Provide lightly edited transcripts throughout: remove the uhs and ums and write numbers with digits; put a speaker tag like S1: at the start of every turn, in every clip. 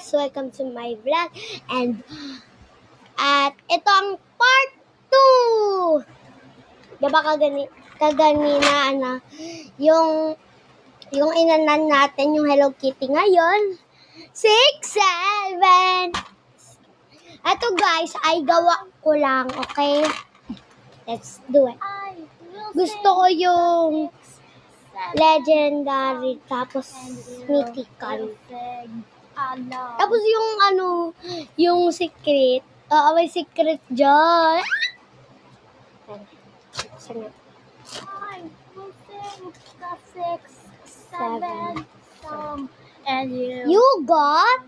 S1: guys, welcome to my vlog. And at ito ang part 2. Diba kaganina yung inanan natin yung Hello Kitty ngayon. 6, 7. Ito guys ay gawa ko lang, okay? Let's do it. Gusto ko yung legendary tapos mythical. Tapos yung yung secret. May secret dyan. Sana.
S2: 7 and
S1: You got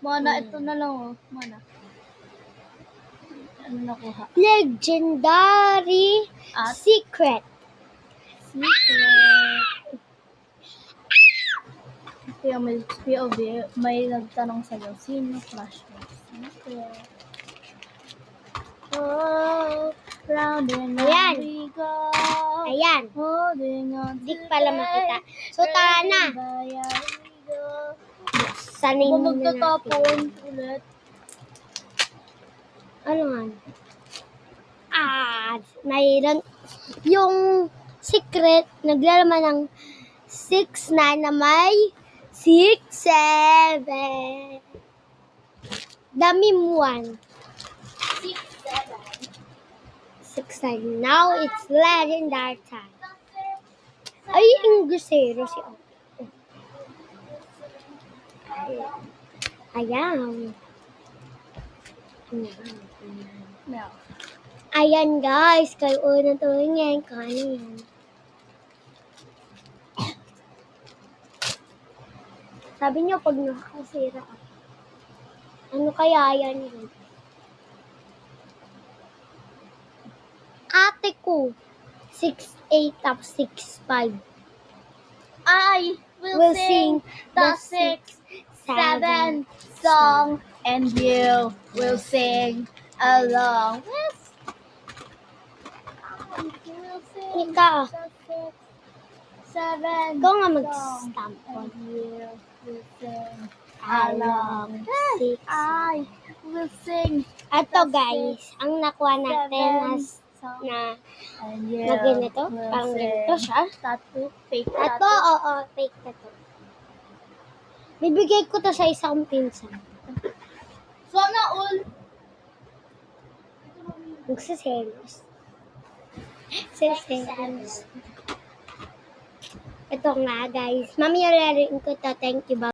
S2: Mana, ito na lang oh. Mana. Ano nakuha?
S1: legendary
S2: At
S1: secret.
S2: secret. Kaya may POV, may nagtanong sa'yo, sino flashlight? Secret. Oh, round and round
S1: Ayan.
S2: we go.
S1: Ayan.
S2: Holding on
S1: Di pala makita. So, tara na. Sanin
S2: Kung
S1: na natin.
S2: magtatapon ulit.
S1: Ano nga? Mayroon. Yung secret, naglalaman ng 6 na may 6, 7. Dami mo 1. 6, 9. Now it's legendary time. Ay, Inggrisero si Opo. Ayan.
S2: No.
S1: Ayan guys, kayo unang tumingin. Kanin. Sabi niyo pag nakakasira ako. Ano kaya yan yun? Ate ko, 6'8" tapos 6'5".
S2: I will sing the 6, 7 song, and you will sing along.
S1: Ikaw,
S2: The 6, 7
S1: ikaw nga
S2: song,
S1: mag-stamp ko.
S2: and you will sing
S1: Along.
S2: along.
S1: 6.
S2: I will sing
S1: Ito guys, ang nakuha natin
S2: 7 song,
S1: na
S2: and you
S1: na ganito.
S2: will
S1: Parang
S2: sing
S1: ganito siya.
S2: tattoo, fake
S1: Ito,
S2: tattoo.
S1: oo, fake na to. Bibigay ko to sa isang pinsan.
S2: Sana all.
S1: Magsiselos. Siselos. Ito nga guys. Mami, rin ko to. Thank you.